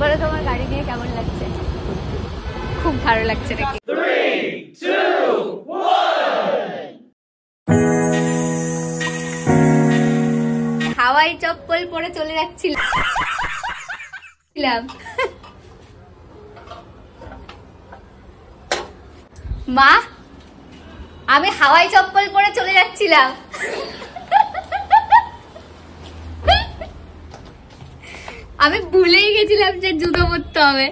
বলো তোমার গাড়ি নিয়ে কেমন লাগছে? খুব ভালো লাগছে নাকি? 3, 2, 1 হাওয়াই চপ্পল পরে চলে যাচ্ছিলাম। মা, আমি হাওয়াই চপ্পল পরে চলে যাচ্ছিলাম। আমি ভুলেই গেছিলাম যে জুতো পরতে হবে।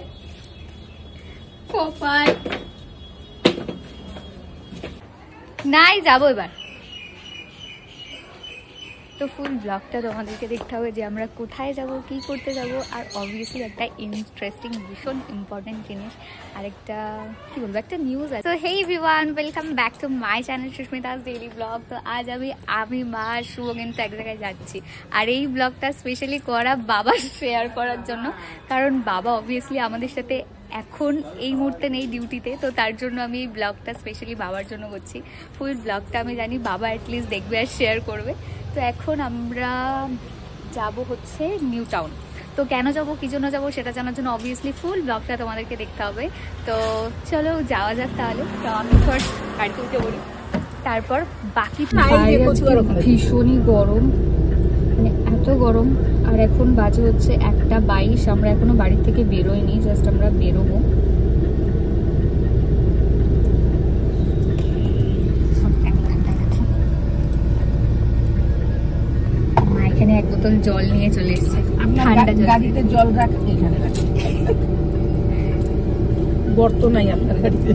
নাই যাবো এবার। তো ফুল ব্লগটা তোমাদেরকে দেখতে হবে যে আমরা কোথায় যাব, কি করতে যাব, আর অবভিয়াসলি একটা ইন্টারেস্টিং ভীষণ ইম্পর্টেন্ট জিনিস আর একটা কি বলবো একটা নিউজ আছে। তো হেই everyone, welcome back to my channel Susmita's daily blog. তো আজ আমি মা শুভ কিন্তু এক জায়গায় যাচ্ছি, আর এই ব্লগটা স্পেশালি করা বাবা শেয়ার করার জন্য, কারণ বাবা অবভিয়াসলি আমাদের সাথে এখন এই মুহূর্তে নেই ডিউটিতে। তো তার জন্য আমি এই ব্লগটা স্পেশালি বাবার জন্য করছি। ফুল ব্লগটা আমি জানি বাবা অ্যাটলিস্ট দেখবে আর শেয়ার করবে। তো এখন আমরা যাব হচ্ছে নিউ টাউন। তো কেন যাব, কী জন্য যাবো সেটা জানার জন্য অবভিয়াসলি ফুল ব্লগটা তোমাদেরকে দেখতে হবে। তো চলো যাওয়া যাক তাহলে। তো আমি ফার্স্ট গাড়িতে উঠে পড়ি, তারপর বাকি ভীষণই গরম, মানে এত গরম। আর এখন বাজে হচ্ছে 1:22, আমরা এখনো বাড়ি থেকে বেরোইনি, জাস্ট আমরা বেরোবো। এখানে এক বোতল জল নিয়ে চলে এসেছে, ঠান্ডা জল। গাড়িতে জল রাখা এখানে বর্ত নাই আপনার গাড়িতে,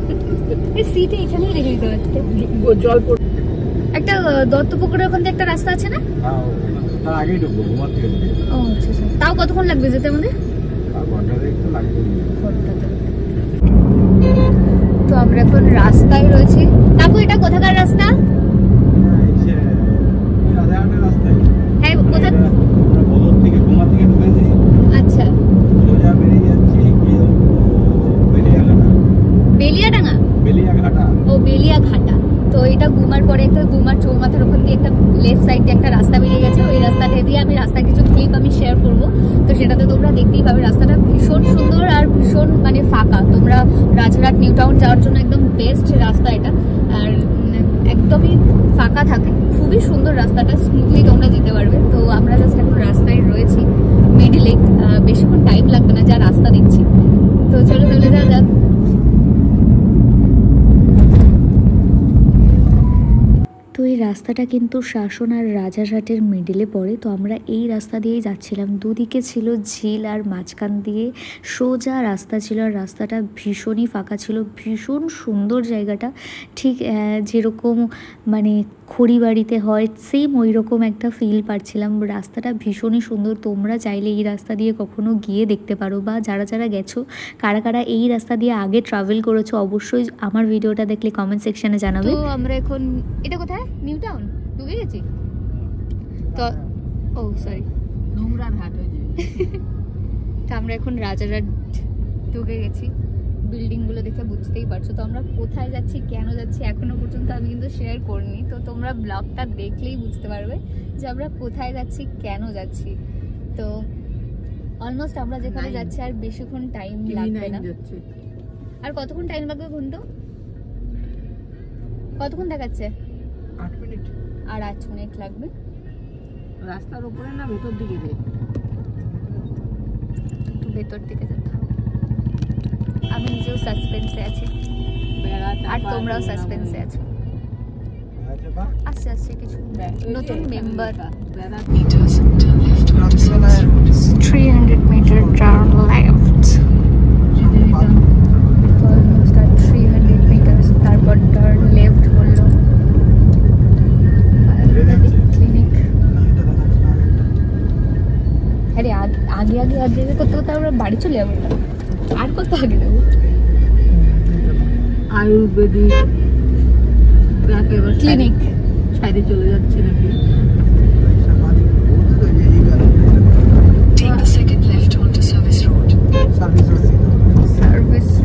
সিটে এখানেই রেখে দিতে পারতে জল। একটা দত্তপুকুরের ওখান থেকে একটা রাস্তা আছে না? তার আগেই ঢুকবো ঘুমার থেকে। ও আচ্ছা, তাও কতক্ষণ লাগবে যেতে আমাদের? তো আমরা এখন রাস্তায় রয়েছি। কাকু, এটা কোথাকার রাস্তা? হ্যাঁ, কোথা থেকে? ঘুমা থেকে ঢুকেছি। আচ্ছা, সোজা বেরিয়ে যাচ্ছি বেলিয়াডাঙ্গা, বেলিয়াঘাটা। ও বেলিয়াঘাটা। তো এটা গুমার পরে একটা গুমার চৌমাথার ওখান দিয়ে একটা লেফট সাইড দিয়ে একটা রাস্তা বেরিয়ে গেছে। ওই রাস্তাটা দিয়ে আমি রাস্তার কিছু ক্লিপ আমি শেয়ার করবো, তো সেটাতে তোমরা দেখতেই পাবে। রাস্তাটা ভীষণ সুন্দর আর ভীষণ মানে ফাঁকা। তোমরা রাজরাট নিউ টাউন যাওয়ার জন্য একদম বেস্ট রাস্তা এটা, আর একদমই ফাঁকা থাকে। খুবই সুন্দর রাস্তাটা, স্মুথলি তোমরা যেতে পারবে। তো আমরা জাস্ট এখন রাস্তায় রয়েছি মিডিলে, বেশিক্ষণ টাইম লাগবে না যা রাস্তা দেখছি। তো চলো চলে যাওয়া যাক। তো এই রাস্তাটা কিন্তু শাসন আর রাজারহাটের মিডিলে পড়ে। তো আমরা এই রাস্তা দিয়েই যাচ্ছিলাম। দুদিকে ছিল ঝিল আর মাঝখান দিয়ে সোজা রাস্তা ছিল, আর রাস্তাটা ভীষণই ফাঁকা ছিল। ভীষণ সুন্দর জায়গাটা, ঠিক যেরকম মানে খড়িবাড়িতে হয় সেম ওই রকম একটা ফিল পাচ্ছিলাম। রাস্তাটা ভীষণই সুন্দর। তোমরা চাইলে এই রাস্তা দিয়ে কখনো গিয়ে দেখতে পারো, বা যারা যারা গেছো, কারা কারা এই রাস্তা দিয়ে আগে ট্রাভেল করেছো, অবশ্যই আমার ভিডিওটা দেখলে কমেন্ট সেকশনে জানাবে। তো আমরা এখন, এটা কোথায়? নিউ টাউন ঢুকে গেছি তো। ও সরি, নোংরার হাট হয়েছে। তো আমরা এখন রাজারহাট ঢুকে গেছি। বিল্ডিং গুলো দেখে বুঝতেই পারছো। তো আমরা কোথায় যাচ্ছি, কেন যাচ্ছি, এখনো পর্যন্ত আমি কিন্তু শেয়ার করিনি। তো তোমরা ব্লগটা দেখলেই বুঝতে পারবে যে আমরা কোথায় যাচ্ছি, কেন যাচ্ছি। তো অলমোস্ট আমরা যেখানে যাচ্ছি আর বেশিক্ষণ টাইম লাগবে না। আর কতক্ষণ টাইম লাগবে ঘন্টা? কতক্ষণ দেখাচ্ছে? 8 মিনিট। আর 8 মিনিট লাগবে। রাস্তার উপরে না ভেতর দিকে যাই? একটু ভেতর দিকে যেতে হবে। আমি নিজেও সাসপেন্সে আছি, আর তোমরাও সাসপেন্সে আছো। আস্তে আস্তে কিছু নতুন member. 300 metre turn left, 300 metre, তারপর টার্ন লেফট করলো। ক্লিনিক। আরে আগে আগে আগে করতে করতে আমরা বাড়ি চলে যাবো। আর কত আগে যাবো? আয়ুর্বেদিক ক্লিনিক সাইডে চলে যাচ্ছে নাকি? Take the second left onto Service Road. Service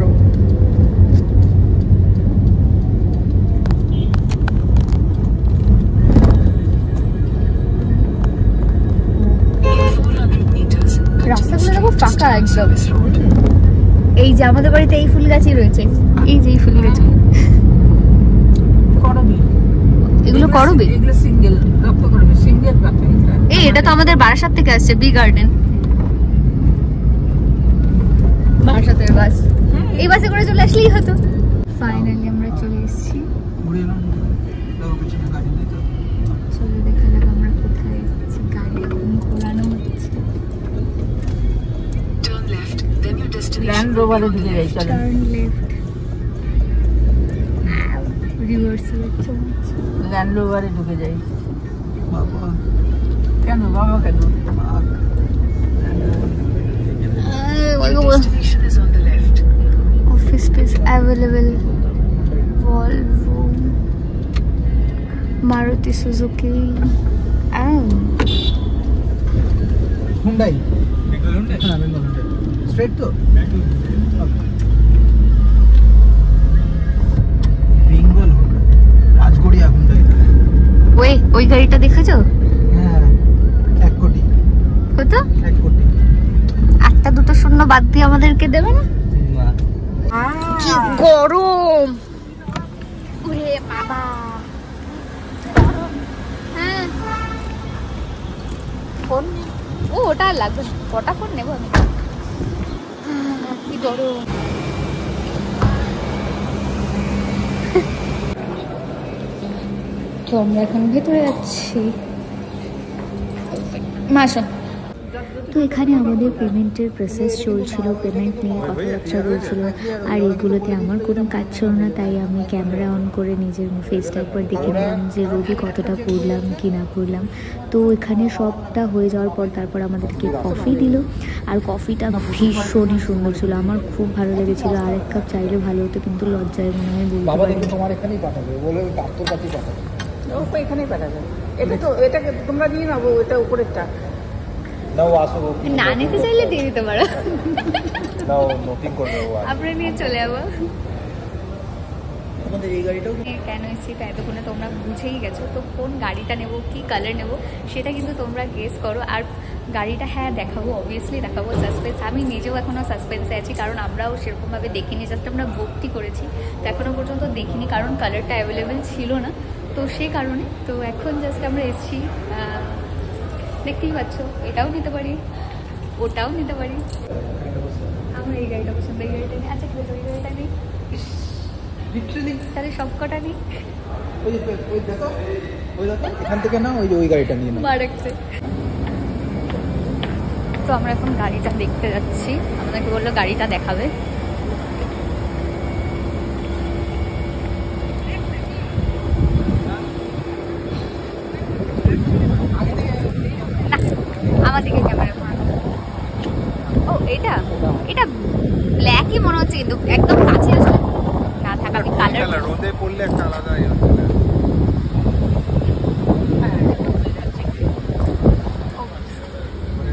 Road. রাস্তাগুলো দেখো ফাঁকা একদম। একদম। এই যে আমাদের বাড়িতে এই ফুল গাছই রয়েছে, এই যে এই ফুল গাছ, এগুলো করবি, এগুলো সিঙ্গেল রক্ত করবি, সিঙ্গেল পাতা। এই এটা তো আমাদের বারাসাত থেকে আসছে, বি গার্ডেন, বারাসাতের বাস। এই বাসে করে চলে আসলেই হতো। ফাইনালি আমরা চলে এসেছি। চলে দেখা যাক আমরা কোথায় এসেছি। গাড়ি এখন ঘোরানো হচ্ছে। ল্যান্ড রোভারে ঢুকে যাই, চলো। টার্ন লেফট, রিভার্সে হচ্ছে, ল্যান্ড রোভারে ঢুকে যাই। বাবা কেন, বাবা কেন? Office space available. Volvo, Maruti Suzuki, and Hyundai. हाँ, Bengal Hyundai. Straight तो? Bengal Hyundai. রাজগড়িয়া Hyundai. ওই গাড়িটা দেখেছো? হ্যাঁ, 1 কোটি। কত? 1 কোটি। একটা দুটো শূন্য বাদ দিয়ে আমাদেরকে দেবে না? না। কি গরম! ওরে বাবা! হ্যাঁ। ফোন? ও ওটা আর লাগবে না। কটা ফোন নেবো আমি? কি গরম! তো আমরা এখন ভেতরে যাচ্ছি। মাসো। তো এখানে আমাদের পেমেন্টের প্রসেস চলছিল, পেমেন্ট নিয়ে কথাবার্তা বলছিল, আর এগুলোতে আমার কোনো কাজ ছিল না, তাই আমি ক্যামেরা অন করে নিজের ফেসটা একবার দেখে নিলাম যে রোগী কতটা পড়লাম কি না পড়লাম। তো এখানে সবটা হয়ে যাওয়ার পর তারপর আমাদেরকে কফি দিল, আর কফিটা ভীষণই সুন্দর ছিল, আমার খুব ভালো লেগেছিলো। আর এক কাপ চাইলে ভালো হতো, কিন্তু লজ্জায় মনে হয় বলতে পারি। তোমার এখানেই পাঠাবে, বলে ডাক্তার কাছে পাঠাবে। ও এখানেই পাঠাবে। এটা তো, এটাকে তোমরা দিয়ে নাও, এটা উপরেরটা। নাও আসো, না নিতে চাইলে দিয়ে দিতে পারো, নাও নোটিং করবে ও। আমরা নিয়ে চলে যাবো। আমাদের এই গাড়িটাও কেন এসেছি তা এতক্ষণে তোমরা বুঝেই গেছো। তো কোন গাড়িটা নেব, কি কালার নেব, সেটা কিন্তু তোমরা গেস করো। আর গাড়িটা হ্যাঁ দেখাবো, অবভিয়াসলি দেখাবো। সাসপেন্স, আমি নিজেও এখনও সাসপেন্সে আছি, কারণ আমরাও সেরকমভাবে দেখিনি, জাস্ট আমরা ভক্তি করেছি। তো এখনও পর্যন্ত দেখিনি, কারণ কালারটা অ্যাভেলেবেল ছিল না, তো সেই কারণে। তো এখন জাস্ট আমরা এসেছি, দেখতেই পাচ্ছ, এটাও নিতে পারি, ওটাও নিতে পারি। আমার এই গাড়িটা পছন্দ, এই গাড়িটা নেই। আচ্ছা ঠিক আছে, ওই গাড়িটা নেই, তাহলে সব কটা নেই। ওই দেখো, এখান থেকে না, ওই গাড়িটা নিয়ে নাও। মারাচ্ছে। তো আমরা এখন গাড়িটা দেখতে যাচ্ছি, আমাদেরকে বললো গাড়িটা দেখাবে। আমার দিকে ক্যামেরা। ও এটা এটা ব্ল্যাকই মনে হচ্ছে, কিন্তু একদম কাছে আসলে না থাকা। আমি কালার রোদে পড়লে একটা আলাদা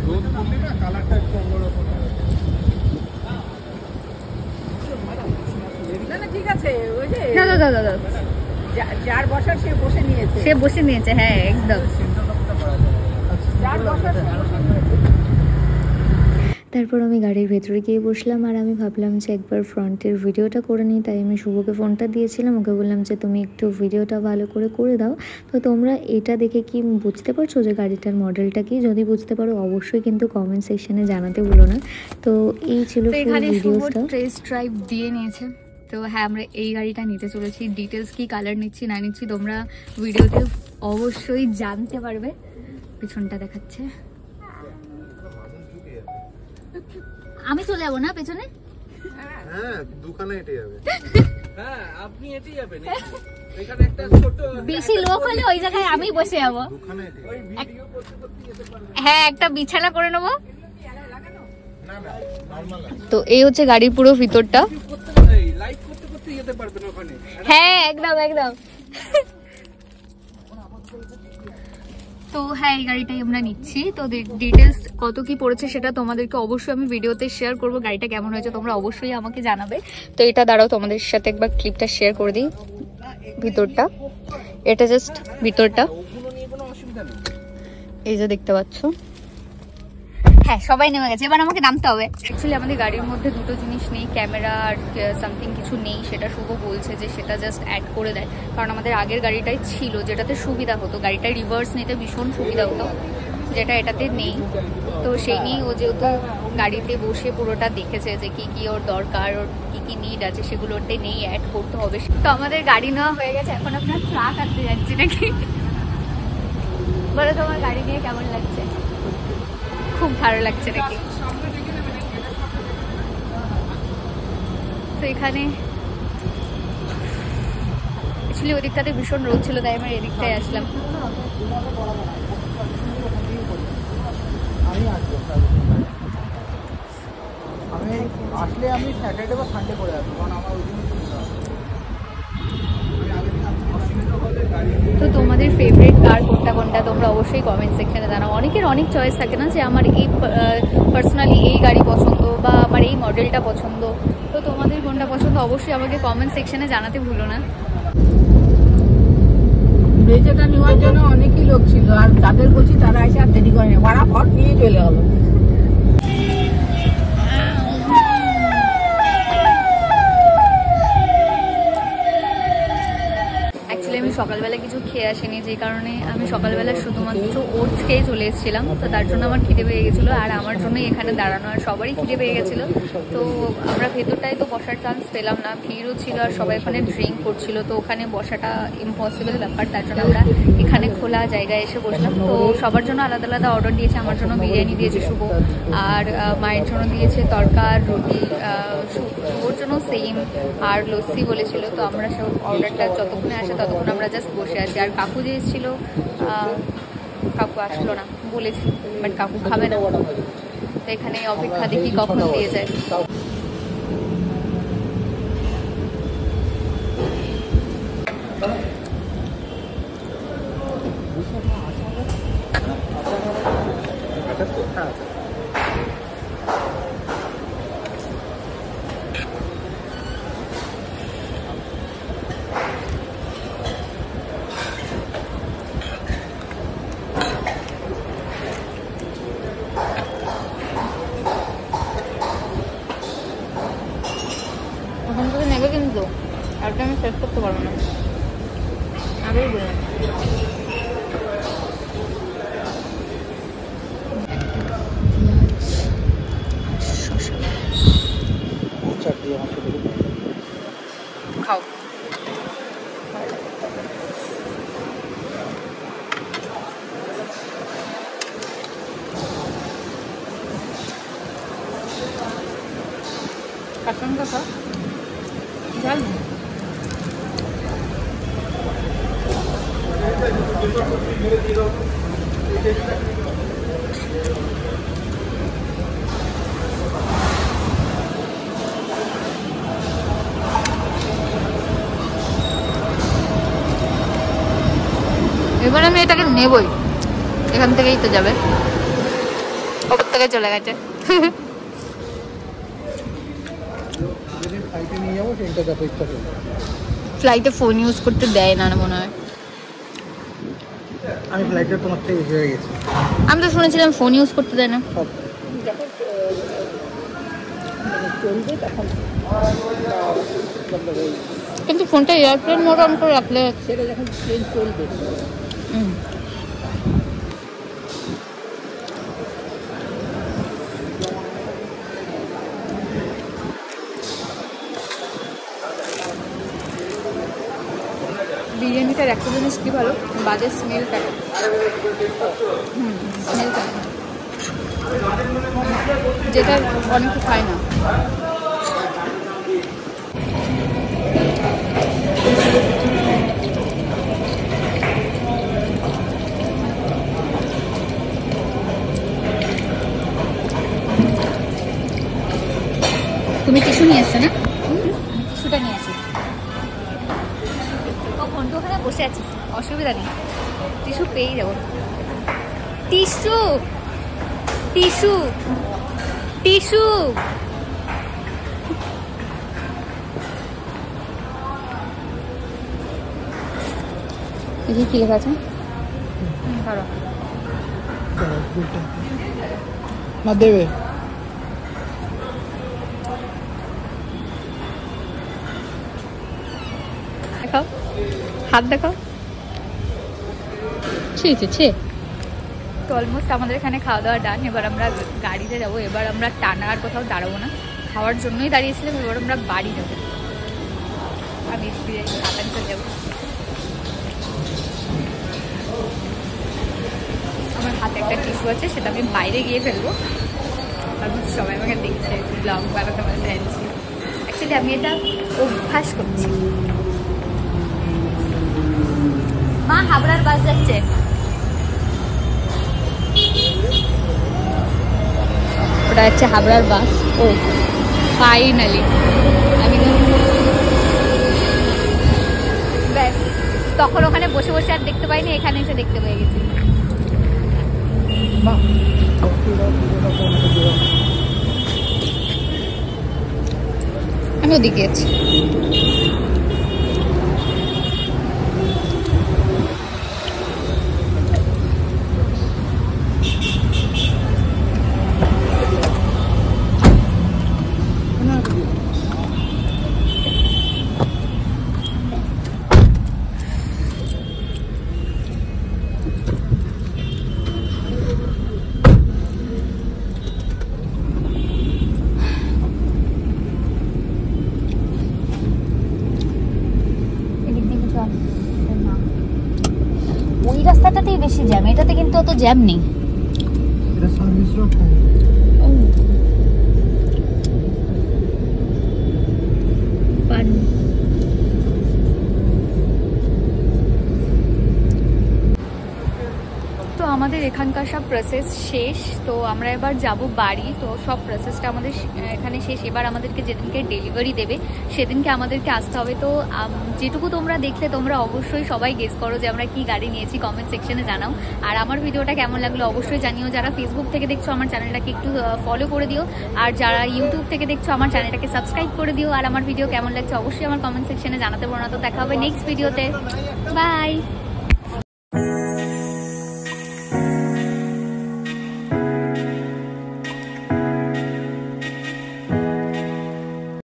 রোদ পড়লে না কালারটা একটু অন্যরকম হয়। না ঠিক আছে, ওই যে দাদা যার বসার সে বসে নিয়েছে, সে বসে নিয়েছে। হ্যাঁ একদম। যার বসার সে বসে নিয়েছে। তারপর আমি গাড়ির ভেতরে গিয়ে বসলাম, আর আমি ভাবলাম যে একবার ফ্রন্টের ভিডিওটা করে নিই, তাই আমি শুভকে ফোনটা দিয়েছিলাম, ওকে বললাম যে তুমি একটু ভিডিওটা ভালো করে দাও। তো তোমরা এটা দেখে কি বুঝতে পারছো যে গাড়িটার মডেলটা কি? যদি বুঝতে পারো অবশ্যই কিন্তু কমেন্ট সেকশনে জানাতে ভুলো না। তো এই ছিল ভিডিওটা। টেস্ট ড্রাইভ দিয়ে নিয়েছে। তো হ্যাঁ, আমরা এই গাড়িটা নিতে চলেছি। ডিটেলস কি, কালার নিচ্ছি না নিচ্ছি, তোমরা ভিডিওতে অবশ্যই জানতে পারবে। পিছনটা দেখাচ্ছে, আমি চলে যাবো না পেছনে? হ্যাঁ, দুখানে হেঁটে যাবে। হ্যাঁ, আপনি হেঁটে যাবেন। এখানে একটা ছোট বেশি লোক হলে ওই জায়গায় আমি বসে যাবো। দুখানে হেঁটে ওই ভিডিও করতে করতে যেতে পারবেন। হ্যাঁ, একটা বিছানা করে নেবো। না না, নরমাল। তো এই হচ্ছে গাড়ির পুরো ভিতরটা। লাইভ করতে করতে যেতে পারবেন ওখানে। হ্যাঁ একদম একদম। তো হ্যাঁ, এই গাড়িটাই আমরা নিচ্ছি। তো ডিটেলস কত কি পড়েছে সেটা তোমাদেরকে অবশ্যই আমি ভিডিওতে শেয়ার করব। গাড়িটা কেমন হয়েছে তোমরা অবশ্যই আমাকে জানাবে। তো এটা দাঁড়াও, তোমাদের সাথে একবার ক্লিপটা শেয়ার করে দিই। ভিতরটা, এটা জাস্ট ভিতরটা, এই যে দেখতে পাচ্ছ, হ্যাঁ সবাই নেমে গেছে, এবার আমাকে নামতে হবে। অ্যাকচুয়ালি আমাদের গাড়ির মধ্যে দুটো জিনিস নেই, ক্যামেরা আর সামথিং কিছু নেই, সেটা শুভ বলছে যে সেটা জাস্ট অ্যাড করে দেয়, কারণ আমাদের আগের গাড়িটাই ছিল যেটাতে সুবিধা হতো, গাড়িটা রিভার্স নিতে ভীষণ সুবিধা হতো, যেটা এটাতে নেই। তো সেই নিয়েই ও যেহেতু গাড়িতে বসে পুরোটা দেখেছে যে কি কি ওর দরকার, ওর কি কি নিড আছে, সেগুলোতে নেই, অ্যাড করতে হবে। তো আমাদের গাড়ি নেওয়া হয়ে গেছে, এখন আপনার ট্রাক আনতে যাচ্ছি নাকি। বলো তোমার গাড়ি নিয়ে কেমন লাগছে? খুব ভালো লাগছে নাকি? তো এখানে অ্যাকচুয়ালি ওদিকটাতে ভীষণ রোদ ছিল, তাই আমরা এদিকটায় আসলাম। আমি আসবো, আমি আসলে আমি স্যাটারডে বা সানডে করে আসবো, কারণ আমার ওই দিন তো তোমাদের ফেভারিট কার কোনটা কোনটা তোমরা অবশ্যই কমেন্ট সেকশনে জানাও। অনেকের অনেক চয়েস থাকে না, যে আমার এই পার্সোনালি এই গাড়ি পছন্দ বা আমার এই মডেলটা পছন্দ। তো তোমাদের কোনটা পছন্দ অবশ্যই আমাকে কমেন্ট সেকশনে জানাতে ভুলো না। বেচাটা নেওয়ার জন্য অনেকই লোক ছিল, আর যাদের বলছি তারা এসে আর দেরি করেনি, ভাড়া ফট নিয়ে চলে গেলো। আমি সকালবেলা কিছু খেয়ে আসিনি, যে কারণে আমি সকালবেলা শুধুমাত্র ওটস খেয়ে চলে এসেছিলাম। তো তার জন্য আমার খিদে পেয়ে গেছিলো, আর আমার জন্যই এখানে দাঁড়ানো, আর সবারই খিদে পেয়ে গেছিলো। তো আমরা ভেতরটায় তো বসার চান্স পেলাম না, ভিড়ও ছিল, আর সবাই ওখানে ড্রিঙ্ক করছিল, তো ওখানে বসাটা ইম্পসিবল ব্যাপার। তার জন্য আমরা এখানে খোলা জায়গায় এসে বসলাম। তো সবার জন্য আলাদা আলাদা অর্ডার দিয়েছে, আমার জন্য বিরিয়ানি দিয়েছে শুভ, আর মায়ের জন্য দিয়েছে তরকার রুটি, শুভর জন্য সেম, আর লস্যি বলেছিল। তো আমরা সব অর্ডারটা যতক্ষণে আসে ততক্ষণ আমরা জাস্ট বসে আছি। আর কাকু যে এসেছিল, কাকু আসলো না বলেছি, বাট কাকু খাবে না, তো এখানে অপেক্ষা দেখি কখন দিয়ে যায়। ওখান থেকে নেবে কিন্তু আজকে আমি শেষ করতে পারবো না, আগেই বললাম। খাও। কাটন কথা ঝাল এবার আমি এটাকে নেবই, এখান থেকেই তো যাবে, ওপর থেকে চলে গেছে। ফ্লাইটে ফোন ইউজ করতে দেয় না মনে হয়, আমি ফ্লাইটে তোমার থেকে হয়ে গেছি। আমি তো শুনেছিলাম ফোন ইউজ করতে দেয় না। কিন্তু ফোনটা এয়ারপ্লেন মোড অন করে রাখলে সেটা যখন ট্রেন চলবে। বিরিয়ানিটার একটা জিনিস কি ভালো, বাজে স্মেলটা, স্মেলটা যেটা অনেকে খায় না। তুমি টিস্যু নিয়ে এসছো না? টিস্যুটা নিয়ে আসি, কখন তো ওখানে বসে আছি, অসুবিধা নেই, টিস্যু পেয়েই যাবো। টিস্যু টিস্যু টিস্যু কি লেখা আছে? না দেবে। দেখাও, হাত দেখাও। তো অলমোস্ট আমাদের এখানে খাওয়া দাওয়া ডান। এবার আমরা গাড়িতে যাবো। এবার আমরা টানা আর কোথাও দাঁড়াবো না, খাওয়ার জন্যই দাঁড়িয়েছিলাম। এবার আমরা বাড়ি যাবো। আমি আসানসোল যাবো। আমার হাতে একটা টিস্যু আছে, সেটা আমি বাইরে গিয়ে ফেলবো। অলমোস্ট সবাই আমাকে দেখছে, ব্লগ বানাতে বানাতে আনছি। অ্যাকচুয়ালি আমি এটা অভ্যাস করছি। মা, হাবড়ার বাস যাচ্ছে। ওটা হচ্ছে হাবড়ার বাস। ও ফাইনালি আমি ব্যাস, তখন ওখানে বসে বসে আর দেখতে পাইনি, এখানে এসে দেখতে পেয়ে গেছি। আমি ওদিকে আছি। ওই রাস্তাটাতেই বেশি জ্যাম, এটাতে কিন্তু অত জ্যাম নেই। এটা সার্ভিস রোড। তো আমাদের এখানকার সব প্রসেস শেষ। তো আমরা এবার যাব বাড়ি। তো সব প্রসেসটা আমাদের এখানে শেষ। এবার আমাদেরকে যেদিনকে ডেলিভারি দেবে সেদিনকে আমাদেরকে আসতে হবে। তো যেটুকু তোমরা দেখলে তোমরা অবশ্যই সবাই গেস করো যে আমরা কি গাড়ি নিয়েছি, কমেন্ট সেকশনে জানাও। আর আমার ভিডিওটা কেমন লাগলো অবশ্যই জানিও। যারা ফেসবুক থেকে দেখছো আমার চ্যানেলটাকে একটু ফলো করে দিও, আর যারা ইউটিউব থেকে দেখছো আমার চ্যানেলটাকে সাবস্ক্রাইব করে দিও। আর আমার ভিডিও কেমন লাগছে অবশ্যই আমার কমেন্ট সেকশনে জানাতে পারো না। তো দেখা হবে নেক্সট ভিডিওতে। বাই।